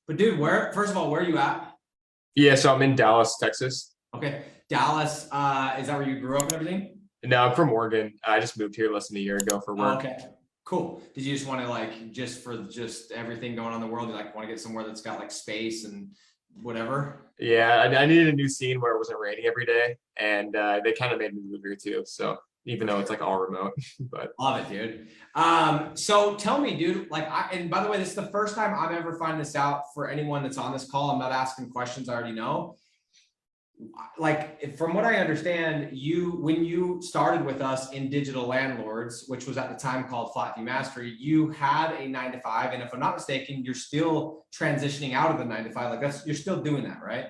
But dude, first of all, where are you at? Yeah, so I'm in Dallas, Texas. Okay. Dallas, is that where you grew up and everything? Now I'm from Oregon. I just moved here less than a year ago for Oh, work. okay. Cool. Did you just want to like just for just everything going on in the world, you like want to get somewhere that's got like space and whatever? Yeah, I needed a new scene where it wasn't raining every day, and they kind of made me move here too. So even though it's like all remote, but Love it, dude. So tell me, dude, like and by the way, this is the first time I'm ever finding this out for anyone that's on this call. I'm not asking questions I already know. Like from what I understand, when you started with us in Digital Landlords, which was at the time called Flat Fee Mastery, you had a 9 to 5, and if I'm not mistaken, you're still transitioning out of the 9 to 5. Like you're still doing that, right?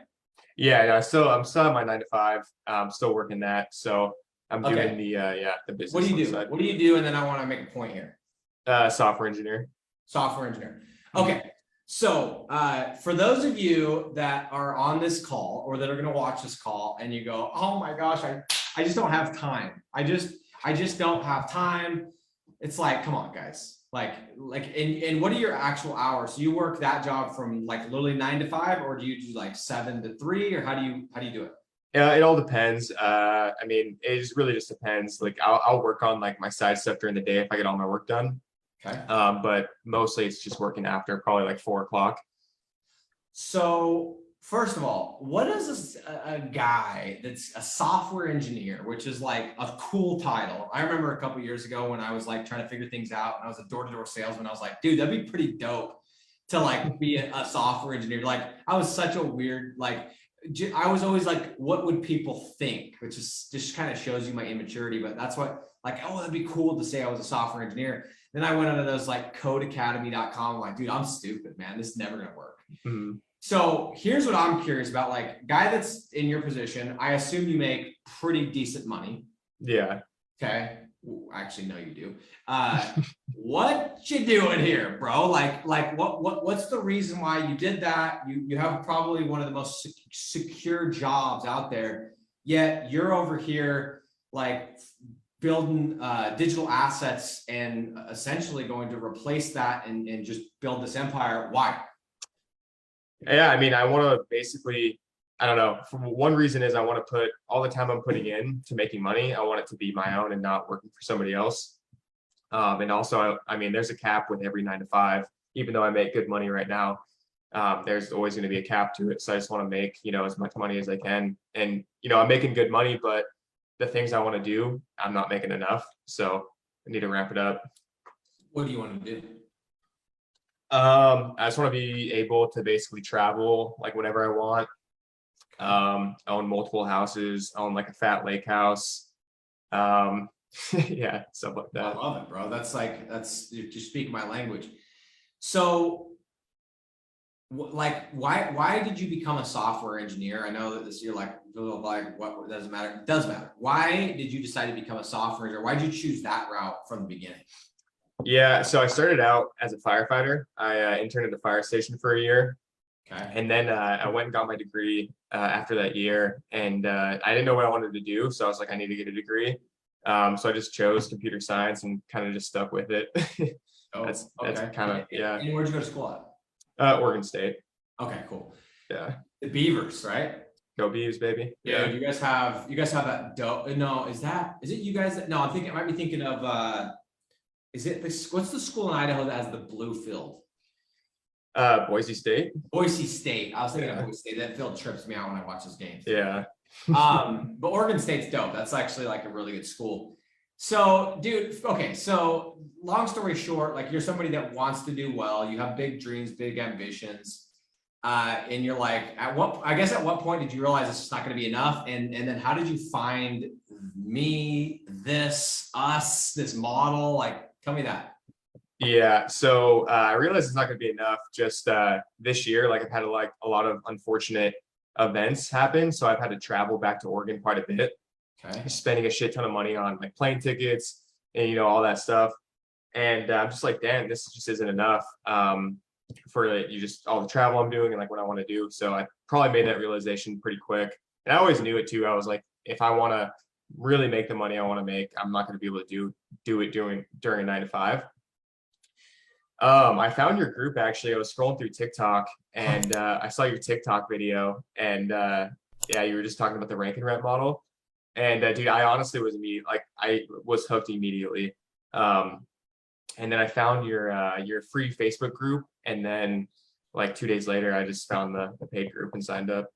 yeah, I'm still at my 9 to 5. I'm still working that, so I'm doing the business. What do you do? side. What do you do? And then I want to make a point here. Software engineer. Software engineer. Okay. So for those of you that are on this call or that are going to watch this call and you go, oh my gosh, I just don't have time. I just don't have time. It's like, come on, guys. And what are your actual hours? So you work that job from like literally 9 to 5, or do you do like 7 to 3, or how do you do it? Yeah, it all depends. I mean, really just depends. Like I'll work on like my side stuff during the day if I get all my work done. Okay. But mostly it's just working after probably like 4 o'clock. So first of all, what is a guy that's a software engineer, which is like a cool title? I remember a couple years ago when I was like trying to figure things out and I was a door-to-door salesman. I was like, dude, that'd be pretty dope to like be a software engineer. Like I was such a weird, like, I was always like, what would people think? Which is just kind of shows you my immaturity, but that's what like, oh, that'd be cool to say I was a software engineer. Then I went onto those like codeacademy.com. I'm like, dude, I'm stupid, man. This is never going to work. Mm-hmm. So here's what I'm curious about. Like guy that's in your position, I assume you make pretty decent money. Yeah. Okay. Actually, no, you do. What you doing here, bro? Like what's the reason why you did that? You have probably one of the most secure jobs out there, yet you're over here like building digital assets and essentially going to replace that and just build this empire. Why? Yeah, I mean, I want to basically, I don't know. One reason is I want to put all the time I'm putting in to making money, I want it to be my own and not working for somebody else. And also, I mean, there's a cap with every 9 to 5, even though I make good money right now. There's always going to be a cap to it. So I just want to make, as much money as I can. And, I'm making good money, but the things I want to do, I'm not making enough. So I need to ramp it up. What do you want to do? I just want to be able to basically travel like whenever I want. Own multiple houses, own like a fat lake house. Yeah, stuff like that. I love it, bro. You speak my language. So like why did you become a software engineer? I know that you're like what doesn't matter. It does matter. Why did you decide to become a software engineer? Why did you choose that route from the beginning? Yeah, so I started out as a firefighter. I interned at the fire station for a year. Okay. And then I went and got my degree after that year, and I didn't know what I wanted to do, so I was like, I need to get a degree. So I just chose computer science and kind of just stuck with it. That's kind of, yeah. And where'd you go to school at? Oregon State. Okay, cool. Yeah. The Beavers, right? Go Beavs, baby. Yeah. You guys have that dope. No, is it you guys that, no, I might be thinking of is it this, what's the school in Idaho that has the blue field? Boise State. Boise State. I was thinking of Boise State. That field trips me out when I watch those games. Yeah. But Oregon State's dope. That's actually like a really good school. So, dude, okay. So, long story short, like you're somebody that wants to do well. You have big dreams, big ambitions, and you're like, at what point did you realize this is not going to be enough? And then how did you find me, this, us, this model? Like, tell me that. Yeah, so I realized it's not going to be enough. Just this year, like I've had a lot of unfortunate events happen, so I've had to travel back to Oregon quite a bit. Okay. Spending a shit ton of money on like plane tickets and all that stuff. And I'm just like, damn, this just isn't enough for all the travel I'm doing and like what I want to do. So I probably made that realization pretty quick. And I always knew it too. I was like, if I want to really make the money I want to make, I'm not going to be able to do it during a 9 to 5. I found your group actually. I was scrolling through TikTok and I saw your TikTok video and yeah, you were just talking about the rank and rent model. And dude, I honestly was like I was hooked immediately. Um, and then I found your free Facebook group, and then like 2 days later, I just found the paid group and signed up.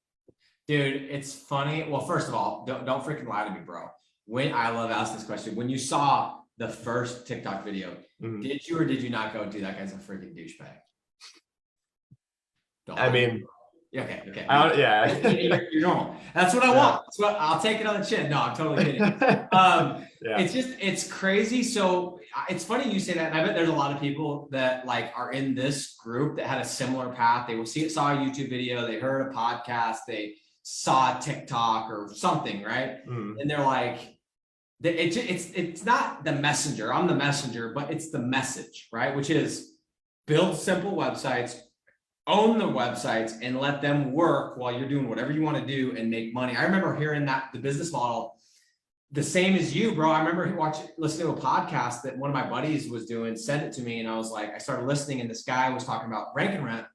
Dude, it's funny. Well, first of all, don't freaking lie to me, bro. When I love asking this question, when you saw the first TikTok video, Mhm. did you or did you not go, dude, that guy's a freaking douchebag? Don't I lie. mean, Yeah, okay, okay. yeah, You're normal. That's what I yeah, want. That's what I'll take it on the chin. No, I'm totally kidding. yeah, It's crazy. So it's funny you say that. And I bet there's a lot of people that like are in this group that had a similar path. They saw a YouTube video, they heard a podcast, they saw a TikTok or something, right? Mhm. And they're like, it's not the messenger. I'm the messenger, but it's the message, right? Which is build simple websites, own the websites, and let them work while you're doing whatever you want to do and make money. I remember hearing that the business model, the same as you, bro. I remember listening to a podcast that one of my buddies was doing, sent it to me, and I was like, I started listening, and this guy was talking about rank and rent,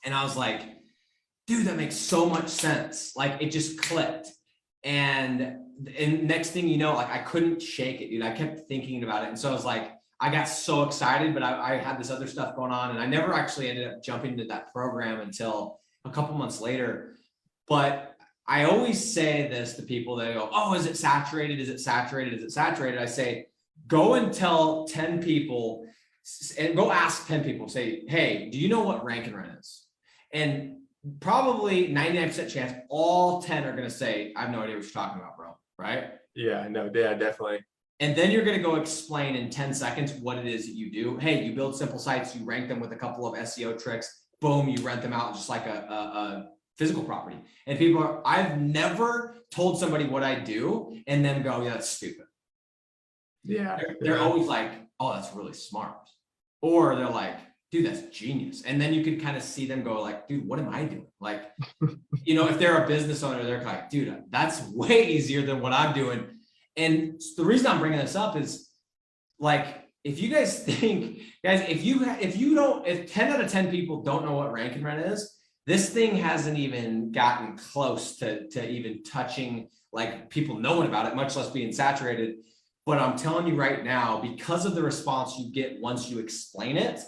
and I was like, dude, that makes so much sense. Like it just clicked. And next thing you know, like I couldn't shake it, dude. I kept thinking about it. And so I was like, I got so excited, but I had this other stuff going on, and I never actually ended up jumping into that program until a couple months later. But I always say this to people that go, oh, is it saturated? Is it saturated? Is it saturated? I say, go and tell 10 people and go ask 10 people, say, hey, do you know what rank and rent is? And probably 99% chance all 10 are going to say, I have no idea what you're talking about, bro. Right? yeah, no, yeah, definitely. And then you're going to go explain in 10 seconds what it is that you do. Hey, you build simple sites, you rank them with a couple of SEO tricks. Boom, you rent them out just like a physical property. And people are, I've never told somebody what I do and then go, yeah, that's stupid. Yeah, They're yeah. always like, oh, that's really smart. Or they're like, dude, that's genius. And then you can kind of see them go like, dude, what am I doing? Like, if they're a business owner, they're like, dude, that's way easier than what I'm doing. And the reason I'm bringing this up is like, if you guys think, guys, if 10 out of 10 people don't know what rank and rent is, this thing hasn't even gotten close to even touching like people knowing about it, much less being saturated. But I'm telling you right now, because of the response you get once you explain it,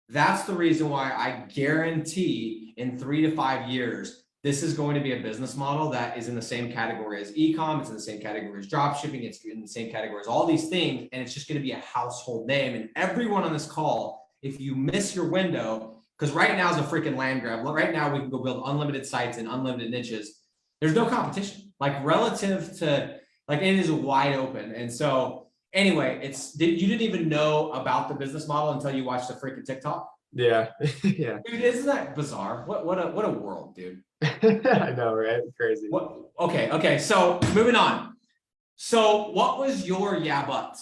that's the reason why I guarantee in 3 to 5 years, this is going to be a business model that is in the same category as e-com. It's in the same category as drop shipping. It's in the same category as all these things. And it's just going to be a household name. And everyone on this call, if you miss your window, because right now is a freaking land grab. Right now we can go build unlimited sites and unlimited niches. There's no competition, like relative to, like it is wide open. And so anyway, you didn't even know about the business model until you watched the freaking TikTok. Yeah, yeah. Dude, isn't that bizarre? What a world, dude. I know, right? Crazy. What? Okay. So moving on. So what was your yeah but?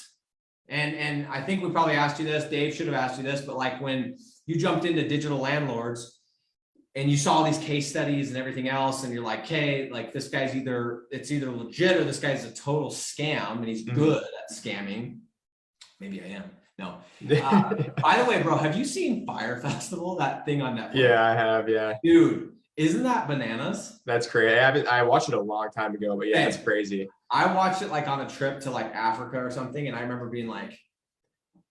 And I think we probably asked you this. Dave should have asked you this, but like when you jumped into digital landlords and you saw these case studies and everything else, and you're like, hey, like this guy's it's either legit or this guy's a total scam, and he's good at scamming. Maybe I am. No. By the way, bro, have you seen Fire Festival? That thing on Netflix? Yeah, I have. Yeah, dude, isn't that bananas? that's crazy. I watched it a long time ago, but yeah, it's crazy. I watched it like on a trip to like Africa or something, and I remember being like,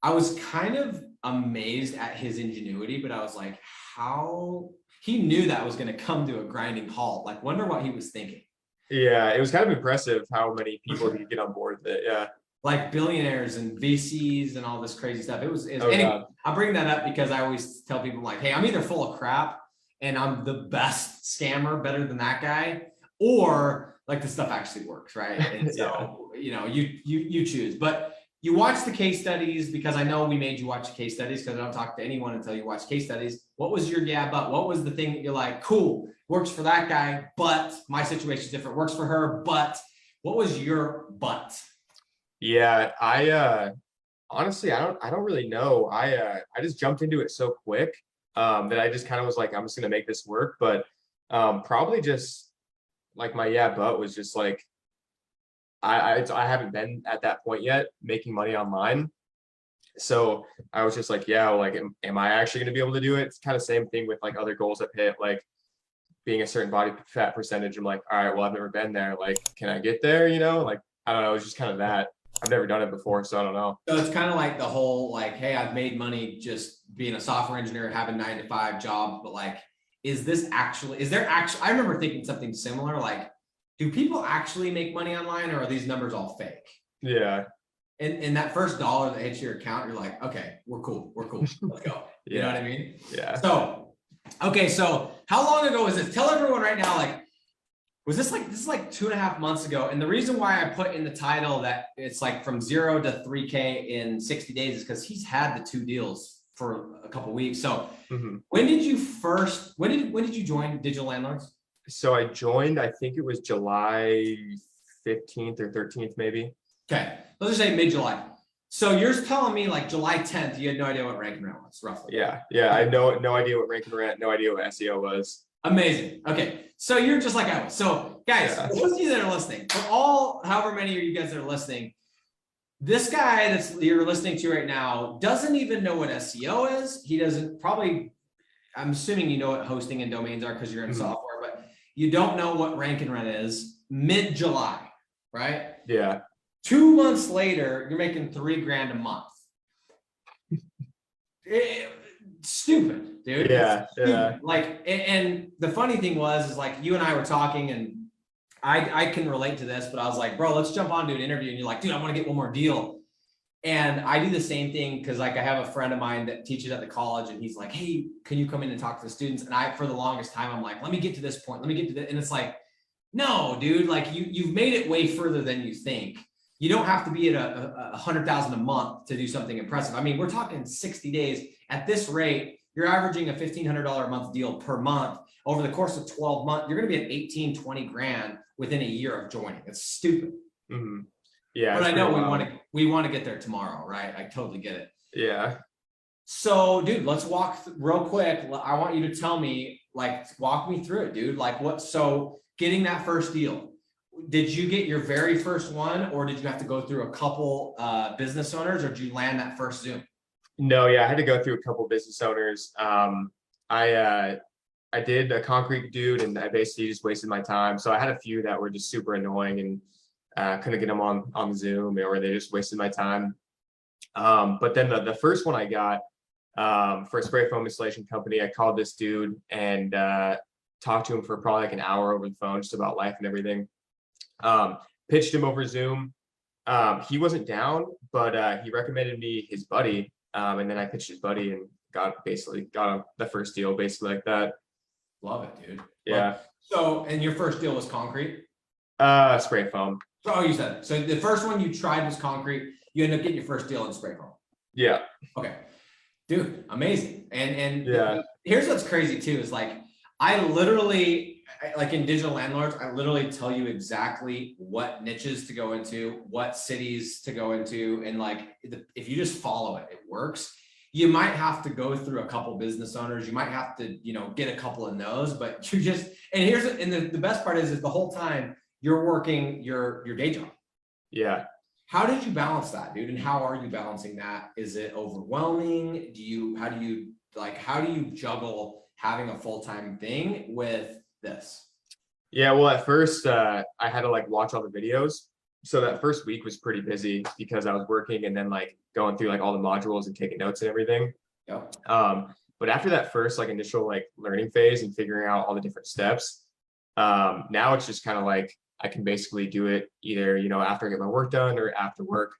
I was kind of amazed at his ingenuity, but I was like, how he knew that was going to come to a grinding halt. Like, wonder what he was thinking. Yeah, it was kind of impressive how many people could get on board with it. Yeah. Like billionaires and VCs and all this crazy stuff. It was anyway, I bring that up because I always tell people like, hey, I'm either full of crap and I'm the best scammer, better than that guy, or like the stuff actually works, right? And so, you choose. But you watch the case studies because I know we made you watch case studies because I don't talk to anyone until you watch case studies. What was your yeah, but what was the thing that you're like, cool, works for that guy, but my situation is different, works for her, but what was your but? Yeah, I honestly I don't really know. I just jumped into it so quick that I just kind of was like, I'm just gonna make this work. But probably just like my yeah, but was just like I haven't been at that point yet making money online. So I was just like, yeah, well, like, am I actually going to be able to do it? It's kind of same thing with like other goals I've hit, like being a certain body fat percentage. I'm like, all right, well, I've never been there. Like, can I get there? You know, like, I don't know. It's just kind of that. I've never done it before, so I don't know. So it's kind of like the whole like, hey, I've made money just being a software engineer, having 9 to 5 jobs, but like, is there actually, I remember thinking something similar, like, do people actually make money online, or are these numbers all fake? Yeah. And that first dollar that hits your account, you're like, okay, we're cool, let's go. You know what I mean? Yeah. So, okay, so how long ago was this? Tell everyone right now, like, was this like 2.5 months ago? And the reason why I put in the title that it's like from 0 to 3K in 60 days is because he's had the 2 deals for a couple weeks. So when did you join Digital Landlords? So I joined, I think it was July 15th or 13th, maybe. Okay, let's just say mid-July. So you're telling me like July 10th, you had no idea what rank and rent was, roughly. Yeah. I had no idea what rank and rent, no idea what SEO was. Amazing. Okay, so you're just like I was. So guys, for those of you that are listening, for all however many of you guys that are listening, this guy you're listening to right now doesn't even know what SEO is. He doesn't probably, I'm assuming you know what hosting and domains are because you're in software, but you don't know what rank and rent is mid-July, right? Yeah. 2 months later, you're making $3,000 a month. Stupid, dude. Yeah. Stupid. Like, and the funny thing is like you and I were talking, and I can relate to this, but I was like, bro, let's jump on to an interview. And you're like, dude, I want to get one more deal. And I do the same thing because like I have a friend of mine that teaches at the college, and he's like, hey, can you come in and talk to the students? And for the longest time, I'm like, let me get to this point. Let me get to this. And it's like, no, dude, like you've made it way further than you think. You don't have to be at a 100,000 a month to do something impressive. I mean, we're talking 60 days. At this rate, you're averaging a $1,500 a month deal per month. Over the course of 12 months, you're going to be at 18, 20 grand within a year of joining. It's stupid. Yeah. But I know we want to get there tomorrow, right? I totally get it. Yeah. So, dude, let's walk real quick. I want you to tell me, like, walk me through it, dude. Like, so getting that first deal, did you get your very first one, or did you have to go through a couple business owners, or did you land that first Zoom? No, yeah, I had to go through a couple business owners. I did a concrete dude, and I basically just wasted my time. So I had a few that were just super annoying, and couldn't get them on Zoom, or they just wasted my time. But then the first one I got for a spray foam installation company, I called this dude and talked to him for probably like an hour over the phone, just about life and everything. Pitched him over Zoom. He wasn't down, but he recommended me his buddy. And then I pitched his buddy and got the first deal basically like that. Love it, dude. Yeah. So, and your first deal was concrete? Spray foam. Oh, you said it. So the first one you tried was concrete. You ended up getting your first deal in spray foam. Yeah. Okay. Dude, amazing. And yeah. Here's what's crazy too, is like, I literally, like in Digital Landlords, I literally tell you exactly what niches to go into, what cities to go into. And like, if you just follow it, it works. You might have to go through a couple business owners. You might have to, get a couple of no's, but the best part is the whole time you're working your day job. Yeah. How did you balance that, dude? And how are you balancing that? Is it overwhelming? How do you juggle having a full-time thing with this? Yeah, well, at first I had to like watch all the videos. So that first week was pretty busy because I was working and then like going through like all the modules and taking notes and everything. Yep. But after that first like initial like learning phase and figuring out all the different steps, now it's just kind of like I can basically do it either, after I get my work done or after work.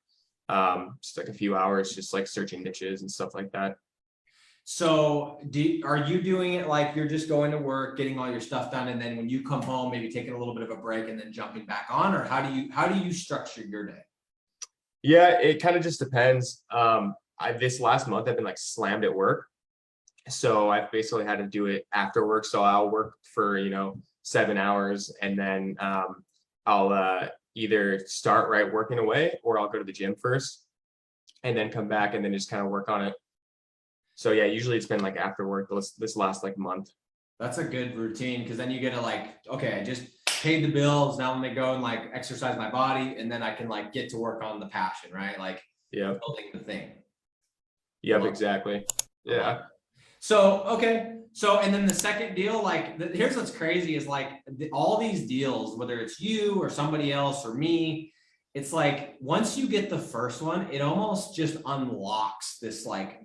Just like a few hours, just like searching niches and stuff like that. So are you doing it like you're just going to work, getting all your stuff done, and then when you come home, maybe taking a little bit of a break and then jumping back on? Or how do you structure your day? Yeah, it kind of just depends. This last month I've been like slammed at work. So I've basically had to do it after work. So I'll work for, 7 hours and then I'll either start right working away or I'll go to the gym first and then come back and then just kind of work on it. So yeah, usually it's been like after work this last like month. That's a good routine, because then you get to like, okay, I just paid the bills. Now I'm gonna go and like exercise my body, and then I can like get to work on the passion, right? Like, yeah, building the thing. Yep, exactly. Yeah. So, okay. So, and then the second deal, like, here's what's crazy is like all these deals, whether it's you or somebody else or me, it's like once you get the first one, it almost just unlocks this like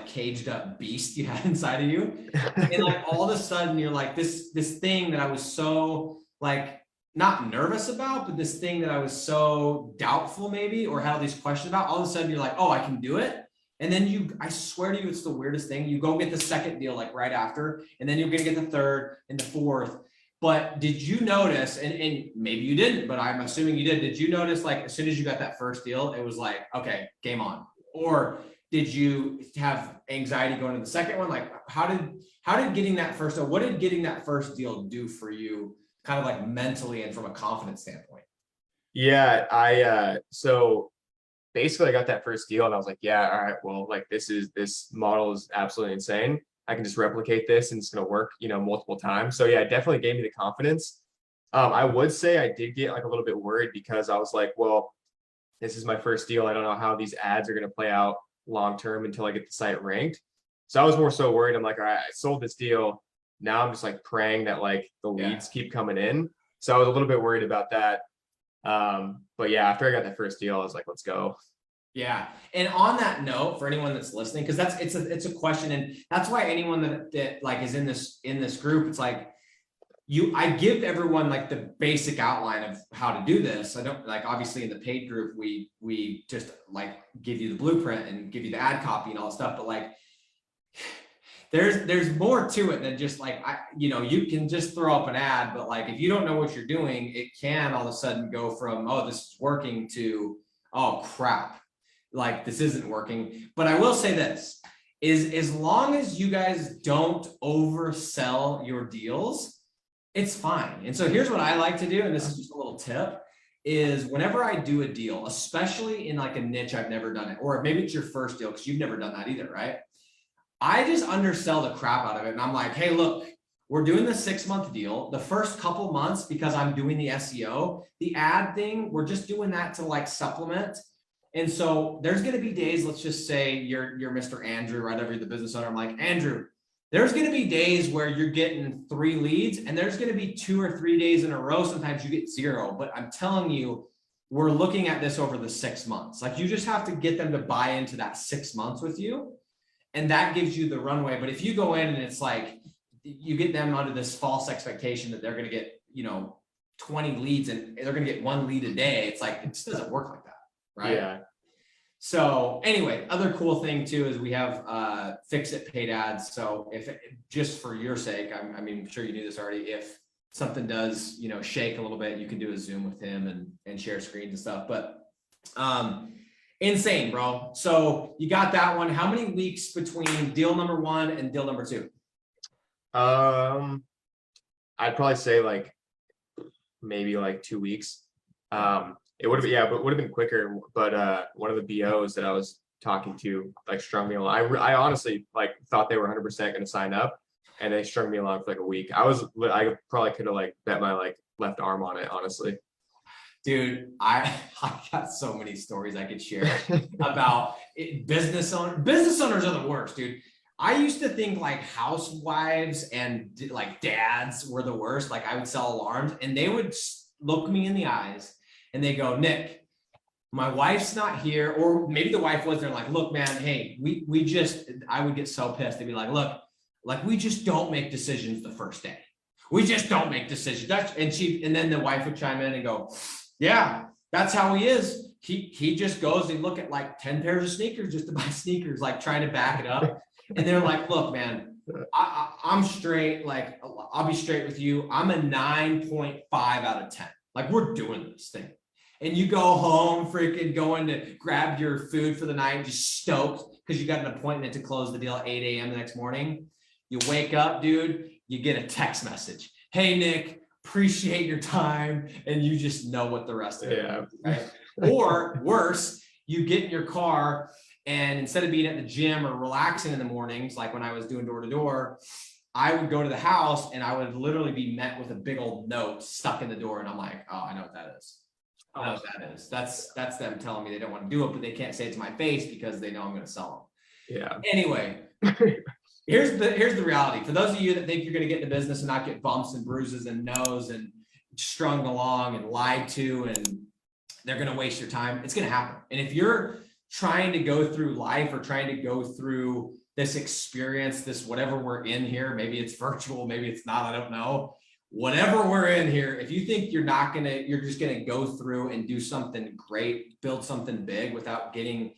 caged up beast you had inside of you. And like all of a sudden you're like this thing that I was so like not nervous about, but this thing that I was so doubtful maybe or had all these questions about, all of a sudden you're like, oh, I can do it. And then I swear to you, it's the weirdest thing. You go get the second deal like right after, and then you're gonna get the third and the fourth. But did you notice, and maybe you didn't, but I'm assuming you did you notice like as soon as you got that first deal, it was like, okay, game on? Or did you have anxiety going to the second one? Like how did getting that first deal, what did getting that first deal do for you kind of like mentally and from a confidence standpoint? Yeah, so basically I got that first deal and I was like, yeah, all right, well, like this model is absolutely insane. I can just replicate this and it's going to work, multiple times. So yeah, it definitely gave me the confidence. I would say I did get like a little bit worried because I was like, well, this is my first deal. I don't know how these ads are going to play out long term until I get the site ranked. So I was more so worried. I'm like, all right, I sold this deal. Now I'm just like praying that like the leads keep coming in. So I was a little bit worried about that. But yeah, after I got that first deal, I was like, let's go. Yeah. And on that note, for anyone that's listening, because it's a question, and that's why anyone that like is in this group, it's like I give everyone like the basic outline of how to do this. I don't like obviously in the paid group, we just like give you the blueprint and give you the ad copy and all that stuff, but like there's more to it than just like you can just throw up an ad, but like if you don't know what you're doing, it can all of a sudden go from, oh, this is working to, oh crap, like this isn't working. But I will say this is, as long as you guys don't oversell your deals, it's fine. And so here's what I like to do, and this is just a little tip, is whenever I do a deal, especially in like a niche I've never done it, or maybe it's your first deal because you've never done that either, right? I just undersell the crap out of it. And I'm like, hey, look, we're doing the 6-month deal. The first couple months, because I'm doing the SEO, the ad thing, we're just doing that to like supplement. And so there's going to be days, let's just say you're Mr. Andrew, right? You're the business owner. I'm like, Andrew, there's going to be days where you're getting 3 leads, and there's going to be 2 or 3 days in a row. Sometimes you get 0, but I'm telling you, we're looking at this over the 6 months. Like you just have to get them to buy into that 6 months with you. And that gives you the runway. But if you go in and it's like, you get them under this false expectation that they're going to get, 20 leads and they're going to get 1 lead a day. It's like, it just doesn't work like that. Right. Yeah. So anyway, other cool thing too, is we have fix it paid ads. So if just for your sake, I'm sure you knew this already, if something does, shake a little bit, you can do a Zoom with him and share screens and stuff. But, insane, bro. So you got that one. How many weeks between deal number 1 and deal number 2? I'd probably say like maybe like 2 weeks. It would have, yeah, but it would have been quicker. But one of the BOs that I was talking to like strung me along. I honestly like thought they were 100% going to sign up, and they strung me along for like a week. I probably could have like bet my like left arm on it, honestly. Dude, I got so many stories I could share about it. Business owners are the worst, dude. I used to think like housewives and like dads were the worst. Like I would sell alarms and they would look me in the eyes and they go, Nick, my wife's not here. Or maybe the wife was there like, look, man, hey, I would get so pissed. They'd be like, look, like we just don't make decisions the first day. We just don't make decisions. And then the wife would chime in and go, yeah, that's how he is. He just goes and look at like 10 pairs of sneakers just to buy sneakers, like trying to back it up. And they're like, look, man, I'm straight. Like, I'll be straight with you. I'm a 9.5 out of 10. Like, we're doing this thing. And you go home, freaking going to grab your food for the night, just stoked because you got an appointment to close the deal at 8 a.m. the next morning. You wake up, dude, you get a text message. Hey, Nick, appreciate your time. And you just know what the rest of it is, right? Or worse, you get in your car and instead of being at the gym or relaxing in the mornings, like when I was doing door to door, I would go to the house and I would literally be met with a big old note stuck in the door. And I'm like, oh, I know what that is. I know what that is. That's them telling me they don't want to do it, but they can't say it to my face because they know I'm going to sell Yeah. Anyway, here's the reality. For those of you that think you're going to get into business and not get bumps and bruises and no's and strung along and lied to, and they're going to waste your time, it's going to happen. And if you're trying to go through life or trying to go through this experience, this whatever we're in here, maybe it's virtual, maybe it's not, I don't know. Whatever we're in here, if you think you're just gonna go through and do something great, build something big without getting,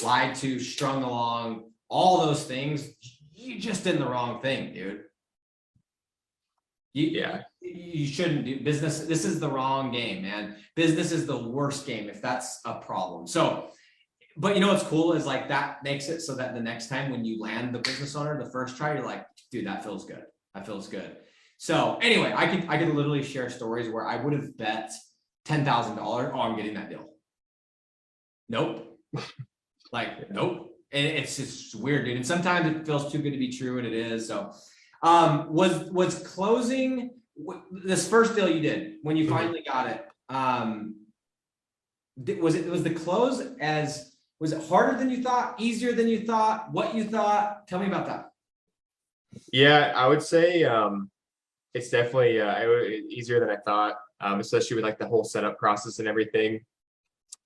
lied to, strung along, all those things, you're just in the wrong thing, dude. You shouldn't do business. This is the wrong game, man. Business is the worst game if that's a problem. So, but you know what's cool is like that makes it so that the next time when you land the business owner, the first try, you're like, dude, that feels good. That feels good. So anyway, I could literally share stories where I would have bet $10,000. Oh, I'm getting that deal. Nope. Nope. And it's just weird, dude. And sometimes it feels too good to be true, and it is. So, was closing this first deal you did when you finally got it? Was the close was it harder than you thought, easier than you thought, what you thought? Tell me about that. Yeah, I would say it's definitely easier than I thought, especially with like the whole setup process and everything.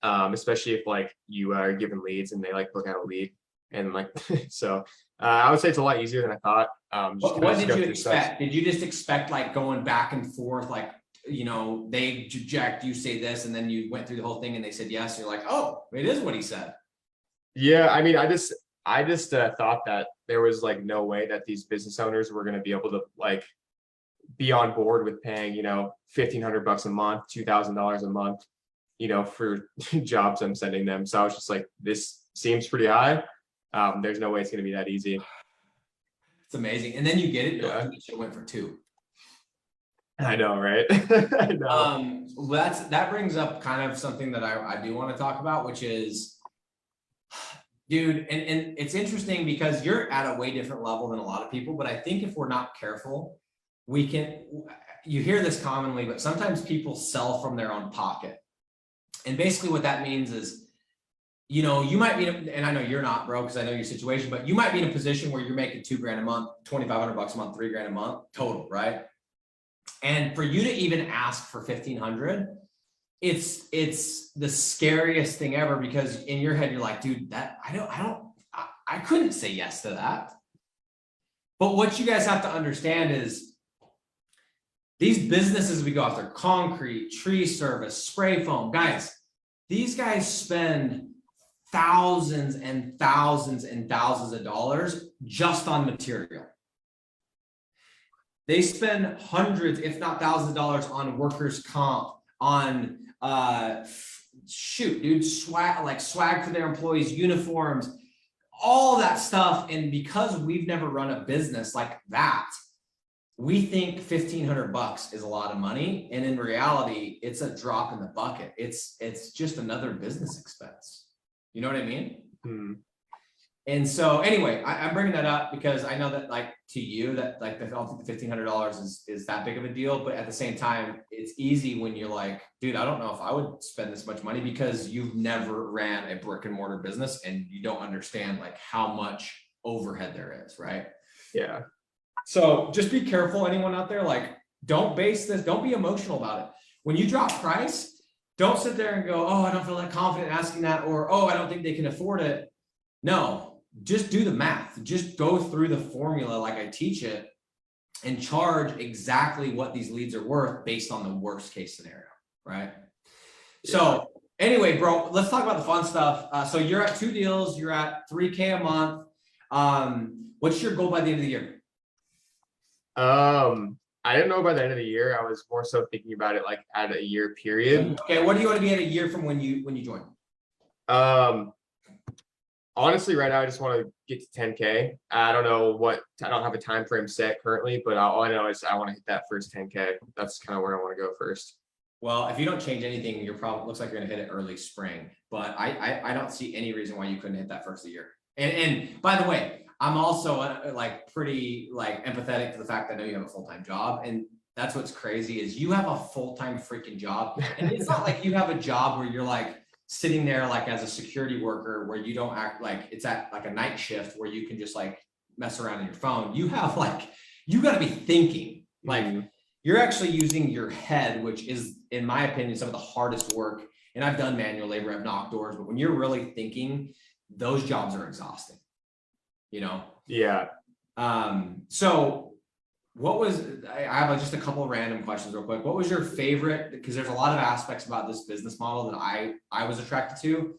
Especially if like you are given leads and they like look at a lead and like so I would say it's a lot easier than I thought. What did you expect? Did you just expect like going back and forth, like they reject, you say this, and then you went through the whole thing and they said yes, you're like, oh, it is what he said? Yeah, I mean, I just thought that there was like no way that these business owners were going to be able to like be on board with paying $1,500 a month, $2,000 a month, for jobs I'm sending them. So I was just like, this seems pretty high. There's no way it's going to be that easy. It's amazing. And then you get it. Yeah. It went for 2. I know, right? I know. Well, that brings up kind of something that I do want to talk about, which is, dude, and it's interesting because you're at a way different level than a lot of people, but I think if we're not careful, you hear this commonly, but sometimes people sell from their own pocket. And basically what that means is, you might be, and I know you're not, bro, because I know your situation, but you might be in a position where you're making $2,000 a month, $2,500 a month, $3,000 a month total, right? And for you to even ask for $1,500, it's the scariest thing ever, because in your head you're like, dude, I couldn't say yes to that. But what you guys have to understand is these businesses we go after, concrete, tree service, spray foam, guys, these guys spend thousands and thousands and thousands of dollars just on material. They spend hundreds, if not thousands of dollars on workers' comp, on swag for their employees, uniforms, all that stuff. And because we've never run a business like that, we think $1,500 is a lot of money. And in reality, it's a drop in the bucket. It's just another business expense. You know what I mean? Hmm. And so anyway, I'm bringing that up because I know that like to you that like I don't think the $1,500 is that big of a deal, but at the same time, it's easy when you're like, dude, I don't know if I would spend this much money, because you've never ran a brick and mortar business and you don't understand like how much overhead there is, right? Yeah. So just be careful, anyone out there, like don't be emotional about it. When you drop price, don't sit there and go, oh, I don't feel that confident asking that, or, oh, I don't think they can afford it. No, just do the math. Just go through the formula like I teach it and charge exactly what these leads are worth based on the worst case scenario, right? Yeah. So anyway, bro, let's talk about the fun stuff. So you're at 2 deals, you're at $3K a month. What's your goal by the end of the year? I didn't know by the end of the year. I was more so thinking about it like at a year period. Okay, what do you want to be at a year from when you join? Honestly, right now I just want to get to 10K. I don't have a time frame set currently, but all I know is I want to hit that first 10K. That's kind of where I want to go first. Well, if you don't change anything, looks like you're going to hit it early spring, but I don't see any reason why you couldn't hit that first of the year. And by the way, I'm also pretty empathetic to the fact that I know you have a full-time job, and that's what's crazy is you have a full-time freaking job. And it's not like you have a job where you're like sitting there like as a security worker where you don't act like it's at like a night shift where you can just like mess around on your phone. You have like, you got to be thinking like you're actually using your head, which is, in my opinion, some of the hardest work. And I've done manual labor, I've knocked doors, but when you're really thinking, those jobs are exhausting, you know? Yeah. So what was, I have like just a couple of random questions real quick. What was your favorite, because there's a lot of aspects about this business model that I was attracted to.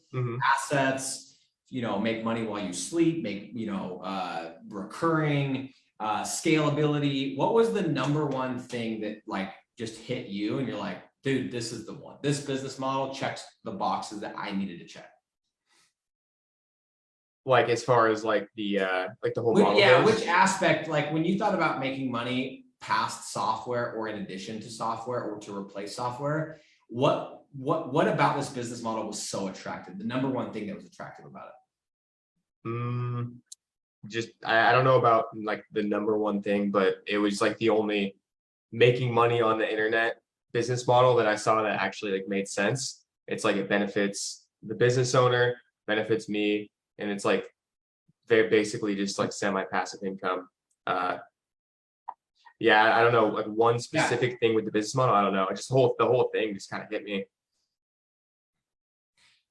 Assets, you know, make money while you sleep, make, you know, recurring, scalability. What was the number one thing that like just hit you and you're like, dude, this is the one, this business model checks the boxes that I needed to check? Like as far as like the whole model Yeah, goes? which aspect, like when you thought about making money past software or in addition to software or to replace software, what about this business model was so attractive? The number one thing that was attractive about it? Just I don't know about like the number one thing, but it was like the only making money on the internet business model that I saw that actually like made sense. It's like it benefits the business owner, benefits me, and it's like very basically just like semi-passive income. Yeah, I don't know, like one specific thing with the business model. I don't know. Just the whole thing just kind of hit me.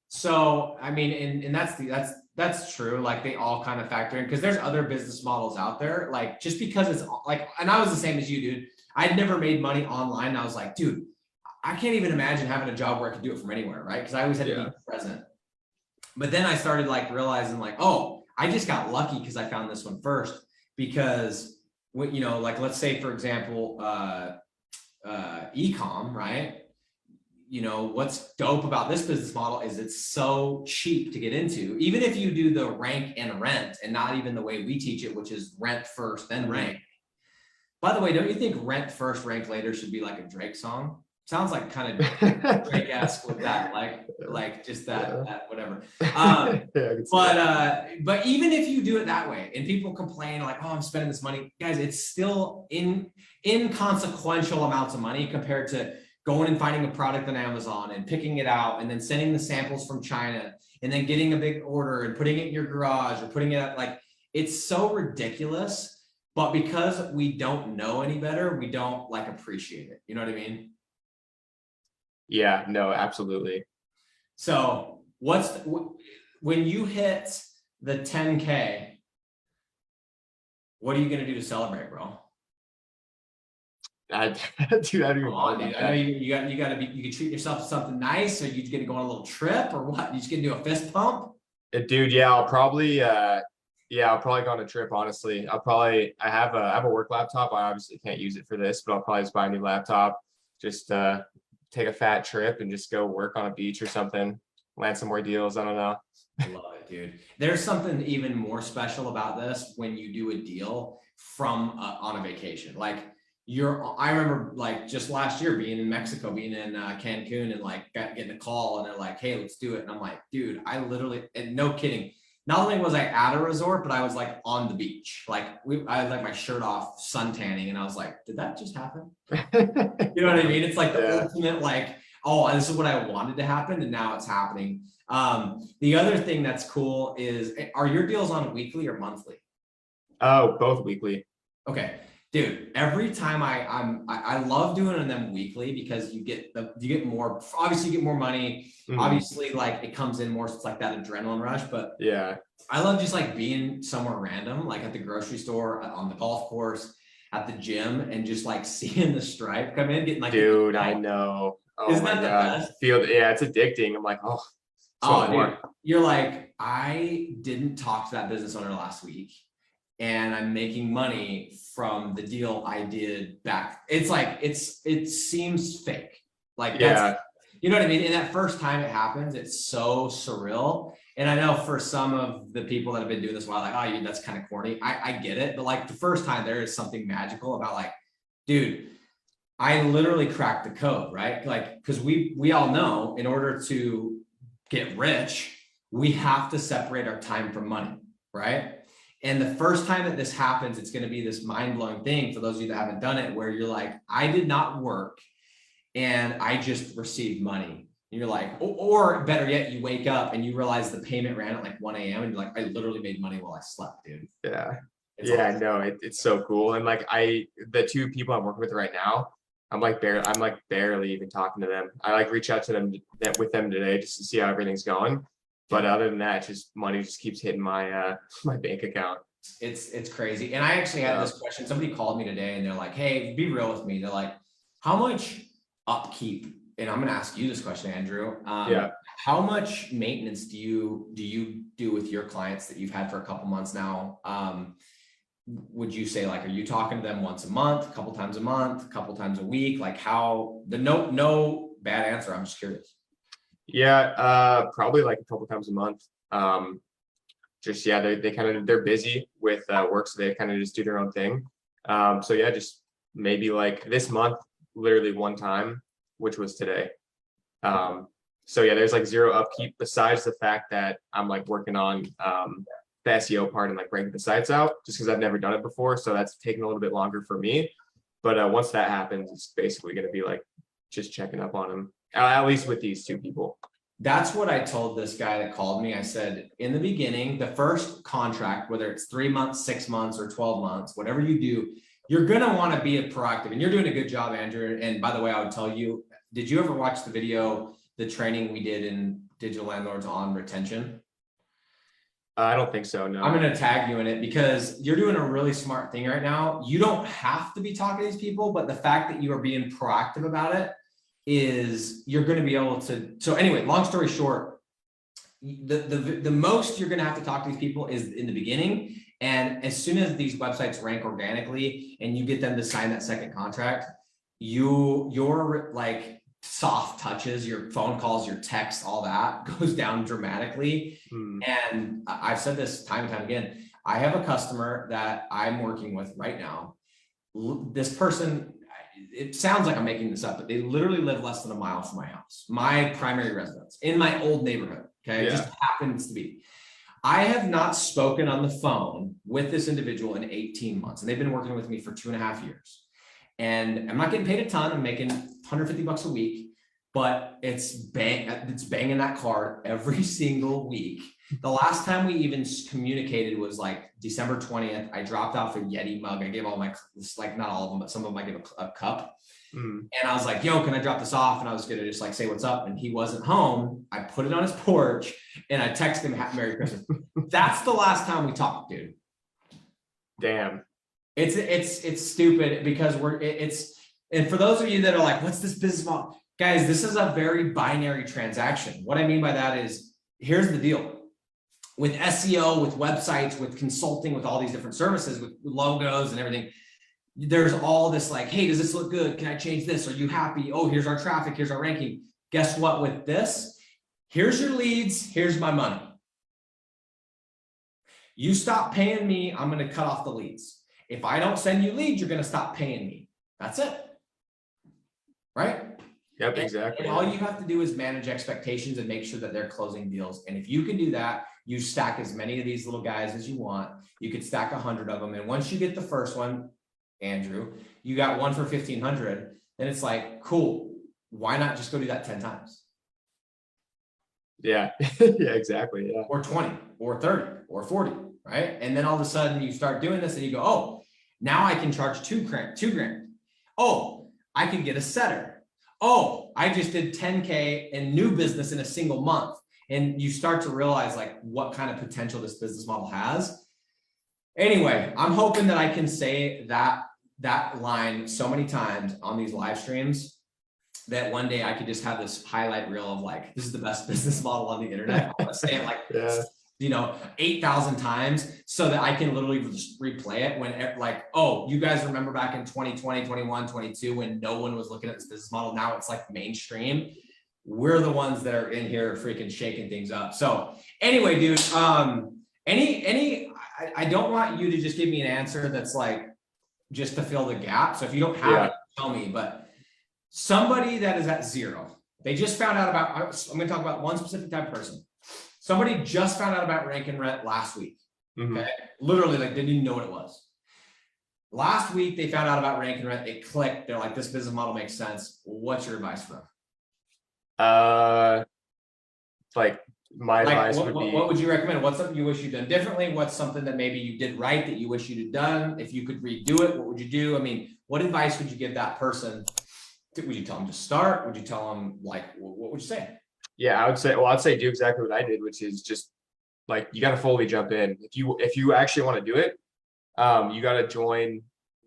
So I mean, and that's true. Like they all kind of factor in because there's other business models out there. Like just because it's like, and I was the same as you, dude. I'd never made money online. And I was like, dude, I can't even imagine having a job where I could do it from anywhere, right? Because I always had to be present. But then I started like realizing like, oh, I just got lucky because I found this one first. Because what, you know, like let's say for example, e-com, right? You know, what's dope about this business model is it's so cheap to get into. Even if you do the rank and rent and not even the way we teach it, which is rent first, then rank. By the way, don't you think rent first, rank later should be like a Drake song? Sounds like kind of Drake-esque with that, like just that whatever. But even if you do it that way and people complain like, oh, I'm spending this money, guys, it's still inconsequential amounts of money compared to going and finding a product on Amazon and picking it out and then sending the samples from China and then getting a big order and putting it in your garage or putting it at like, it's so ridiculous. But because we don't know any better, we don't like appreciate it. You know what I mean? Yeah, no, absolutely. So when you hit the 10K, what are you going to do to celebrate, bro? Dude, I don't even know, dude. I know you can treat yourself to something nice, or you gonna go on a little trip, or what? You just gonna do a fist pump? Dude, yeah, I'll probably go on a trip, honestly. I have a work laptop. I obviously can't use it for this, but I'll probably just buy a new laptop, just take a fat trip and just go work on a beach or something, land some more deals. I don't know. I love it, dude. There's something even more special about this when you do a deal from on a vacation. Like I remember like just last year being in Mexico, being in Cancun, and like getting a call and they're like, hey, let's do it. And I'm like, dude, I literally, and no kidding, not only was I at a resort, but I was like on the beach. Like I had like my shirt off, sun tanning, and I was like, did that just happen? You know what I mean? It's like the ultimate like, oh, this is what I wanted to happen, and now it's happening. The other thing that's cool is, are your deals on weekly or monthly? Oh, both weekly. Okay. Dude, every time I love doing them weekly because you get more, obviously you get more money. Obviously, like it comes in more, so it's like that adrenaline rush. But yeah, I love just like being somewhere random, like at the grocery store, on the golf course, at the gym, and just like seeing the stripe come in, getting like, dude, I know. Oh, isn't that the best? Yeah, it's addicting. I'm like, oh, dude, you're like, I didn't talk to that business owner last week, and I'm making money from the deal I did back. It's like, it seems fake. Like, that's, you know what I mean? And that first time it happens, it's so surreal. And I know for some of the people that have been doing this a while, like, oh, that's kind of corny. I get it. But like the first time, there is something magical about like, dude, I literally cracked the code, right? Like, because we all know in order to get rich, we have to separate our time from money, right? And the first time that this happens, it's going to be this mind-blowing thing for those of you that haven't done it, where you're like, I did not work and I just received money. And you're like, or better yet, you wake up and you realize the payment ran at like 1 a.m. and you're like, I literally made money while I slept, dude. Yeah. It's Yeah, awesome. no, it's so cool. And like the two people I'm working with right now, I'm like barely even talking to them. I like reach out to them with them today just to see how everything's going. But other than that, just money just keeps hitting my my bank account. It's crazy. And I actually had this question. Somebody called me today and they're like, hey, be real with me. They're like, how much upkeep? And I'm gonna ask you this question, Andrew. Yeah. How much maintenance do you do with your clients that you've had for a couple months now? Would you say, like, are you talking to them once a month, a couple times a month, a couple times a week? Like, how the no bad answer. I'm just curious. Yeah, probably like a couple times a month. Just yeah, they're busy with work, so they kind of just do their own thing. So yeah, just maybe like this month, literally one time, which was today. So yeah, there's like zero upkeep besides the fact that I'm like working on the SEO part and like ranking the sites out just because I've never done it before. So that's taking a little bit longer for me. But once that happens, it's basically going to be like just checking up on them, at least with these two people. That's what I told this guy that called me. I said, in the beginning, the first contract, whether it's 3 months, 6 months, or 12 months, whatever you do, you're going to want to be a proactive, and you're doing a good job, Andrew. And by the way, I would tell you, did you ever watch the video, the training we did in Digital Landlords on retention? I don't think so. No. I'm going to tag you in it because you're doing a really smart thing right now. You don't have to be talking to these people, but the fact that you are being proactive about it is you're going to be able to. So anyway, long story short, the most you're going to have to talk to these people is in the beginning. And as soon as these websites rank organically and you get them to sign that second contract, your like soft touches, your phone calls, your texts, all that goes down dramatically. And I've said this time and time again. I have a customer that I'm working with right now. This person, it sounds like I'm making this up, but they literally live less than a mile from my house, my primary residence in my old neighborhood. Okay. It just happens to be. I have not spoken on the phone with this individual in 18 months, and they've been working with me for 2.5 years. And I'm not getting paid a ton. I'm making $150 a week, but it's banging that card every single week. The last time we even communicated was like December 20th. I dropped off a Yeti mug. I gave all my, like not all of them, but some of them I gave a cup. And I was like, yo, can I drop this off? And I was going to just like say what's up. And he wasn't home. I put it on his porch and I texted him Merry Christmas. That's the last time we talked, dude. Damn. It's stupid because and for those of you that are like, what's this business model? Guys, this is a very binary transaction. What I mean by that is, here's the deal. With SEO, with websites, with consulting, with all these different services, with logos and everything, there's all this like, hey, does this look good? Can I change this? Are you happy? Oh, here's our traffic. Here's our ranking. Guess what? With this, here's your leads. Here's my money. You stop paying me, I'm going to cut off the leads. If I don't send you leads, you're going to stop paying me. That's it. Right? Yep, exactly. And all you have to do is manage expectations and make sure that they're closing deals. And if you can do that, you stack as many of these little guys as you want. You could stack 100 of them. And once you get the first one, Andrew, you got one for 1,500, then it's like, cool. Why not just go do that 10 times? Yeah, yeah, exactly. Yeah. Or 20 or 30 or 40, right? And then all of a sudden you start doing this and you go, oh, now I can charge $2 grand. Oh, I can get a setter. Oh, I just did 10K in new business in a single month. And you start to realize like what kind of potential this business model has. Anyway, I'm hoping that I can say that line so many times on these live streams that one day I could just have this highlight reel of like, this is the best business model on the internet. I want to say it like, 8,000 times so that I can literally just replay it when like, oh, you guys remember back in 2020, 21, 22, when no one was looking at this business model. Now it's like mainstream. We're the ones that are in here freaking shaking things up. So anyway, dude, I don't want you to just give me an answer that's like, just to fill the gap. So if you don't have it, tell me, but somebody that is at zero, they just found out about, I'm going to talk about one specific type of person. Somebody just found out about rank and rent last week. Okay. Literally like didn't even know what it was. Last week, they found out about rank and rent. They clicked. They're like, this business model makes sense. What's your advice for them? Uh, like my Like, advice what, would what, be, what would you recommend? What's something you wish you'd done differently? What's something that maybe you did right that you wish you'd have done? If you could redo it, what would you do? I mean, what advice would you give that person? Would you tell them to start? Would you tell them, like, what would you say? yeah, I would say, well, I'd say do exactly what I did, which is just like, you got to fully jump in. If you actually want to do it, you got to join,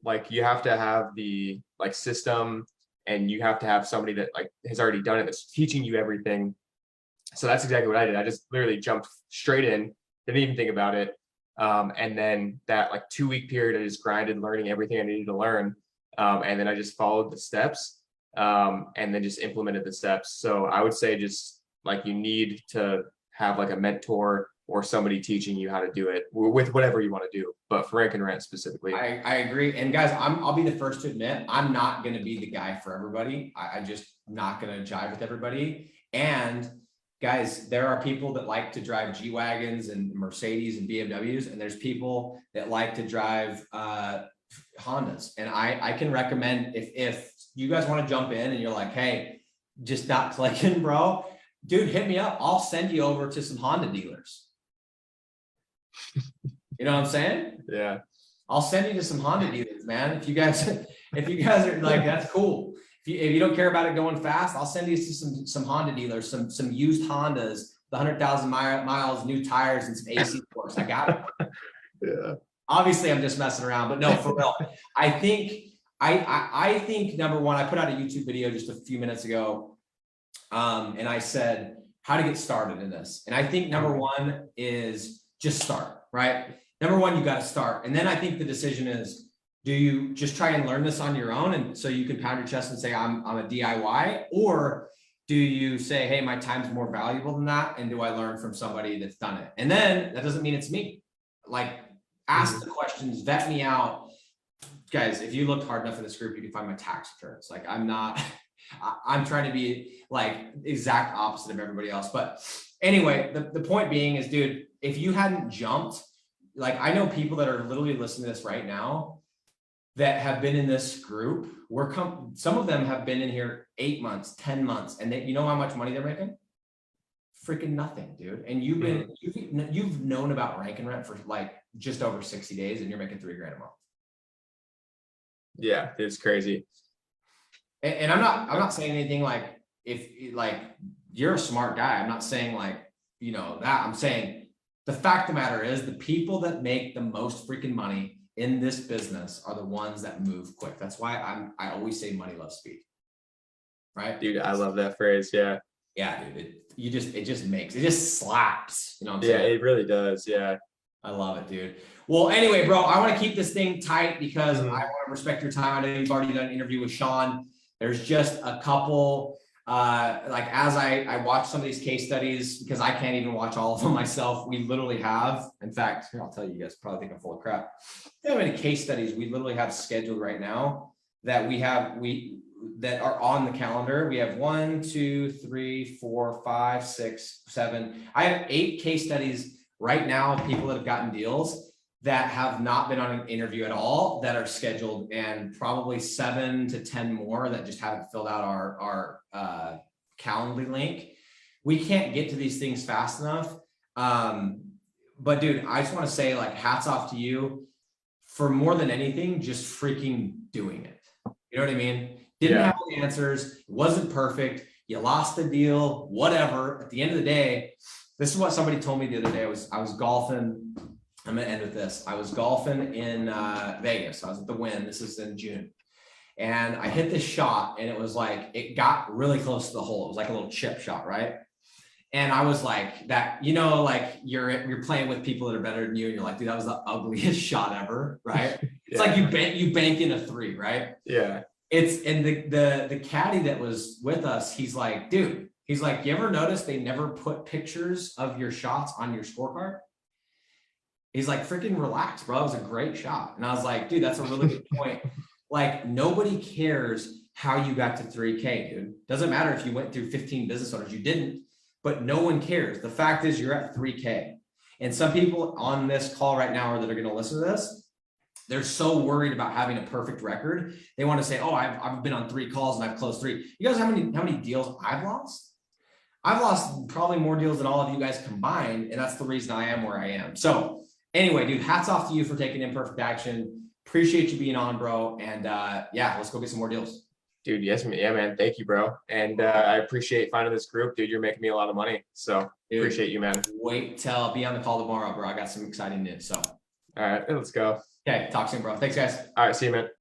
like, you have to have the like system, and you have to have somebody that like has already done it, that's teaching you everything. So that's exactly what I did. I just literally jumped straight in, didn't even think about it. And then that like 2 week period, I just grinded, learning everything I needed to learn. And then I just followed the steps, and then just implemented the steps. So I would say just like, you need to have like a mentor or somebody teaching you how to do it with whatever you want to do. But for rank and rent specifically, I agree. And guys, I'll be the first to admit, I'm not going to be the guy for everybody. I just not going to jive with everybody. And guys, there are people that like to drive G-Wagons and Mercedes and BMWs, and there's people that like to drive Hondas. And I can recommend, if you guys want to jump in and you're like, hey, just not clicking, bro, dude, hit me up. I'll send you over to some Honda dealers. You know what I'm saying? yeah. I'll send you to some Honda dealers, man. If you guys are like, that's cool. If you don't care about it going fast, I'll send you to some Honda dealers, some used Hondas, the 100,000 miles, new tires, and some AC force. I got it. Yeah. Obviously, I'm just messing around, but no, for real. I think number one, I put out a YouTube video just a few minutes ago, and I said how to get started in this. And I think number one is just start, right? Number one, you got to start. And then I think the decision is, do you just try and learn this on your own, and so you can pound your chest and say, I'm a DIY? Or do you say, hey, my time's more valuable than that, and do I learn from somebody that's done it? And then that doesn't mean it's me. Like, ask the questions, vet me out. Guys, if you looked hard enough in this group, you can find my tax returns. Like, I'm not, I'm trying to be like exact opposite of everybody else. But anyway, the point being is, dude, if you hadn't jumped, like, I know people that are literally listening to this right now that have been in this group. Some of them have been in here 8 months, 10 months, and you know how much money they're making? Freaking nothing, dude. And you've known about rank and rent for like just over 60 days, and you're making $3,000 a month. Yeah, it's crazy. And I'm not saying anything like, if like you're a smart guy, I'm not saying like, you know, that. I'm saying the fact of the matter is, the people that make the most freaking money in this business are the ones that move quick. That's why I always say money loves speed. Right? Dude, I love that phrase. Yeah. Yeah, dude. It just slaps. You know what I'm saying? Yeah, it really does. Yeah. I love it, dude. Well, anyway, bro, I want to keep this thing tight because I want to respect your time. I know you've already done an interview with Sean. There's just a couple, like, as I watch some of these case studies, because I can't even watch all of them myself. We literally have, in fact, here, I'll tell you guys, probably think I'm full of crap. How many case studies we literally have scheduled right now that that are on the calendar. We have 1, 2, 3, 4, 5, 6, 7. I have 8 case studies right now of people that have gotten deals that have not been on an interview at all that are scheduled, and probably 7 to 10 more that just haven't filled out our Calendly link. We can't get to these things fast enough. But dude, I just want to say, like, hats off to you for, more than anything, just freaking doing it. You know what I mean? Didn't have all the answers. It wasn't perfect. You lost the deal, whatever. At the end of the day, this is what somebody told me the other day. I was golfing. I'm going to end with this. I was golfing in Vegas. I was at the Wynn. This is in June. And I hit this shot, and it was like, it got really close to the hole. It was like a little chip shot, right? And I was like, that, you know, like you're playing with people that are better than you, and you're like, dude, that was the ugliest shot ever, right? It's like you bank in a 3, right? Yeah. And the caddy that was with us, he's like, dude, he's like, you ever notice they never put pictures of your shots on your scorecard? He's like, freaking relax, bro. It was a great shot. And I was like, dude, that's a really good point. Like, nobody cares how you got to 3K, dude. Doesn't matter if you went through 15 business owners, you didn't, but no one cares. The fact is, you're at 3K. And some people on this call right now, or that are going to listen to this, they're so worried about having a perfect record. They want to say, oh, I've been on 3 calls and I've closed 3. You guys, how many deals I've lost? I've lost probably more deals than all of you guys combined, and that's the reason I am where I am. So anyway, dude, hats off to you for taking imperfect action. Appreciate you being on, bro. And yeah, let's go get some more deals. Dude, yes, yeah, man. Thank you, bro. And I appreciate finding this group, dude. You're making me a lot of money. So Dude, appreciate you, man. Wait till be on the call tomorrow, bro. I got some exciting news. So All right, let's go. okay, talk soon, bro. Thanks, guys. All right, see you, man.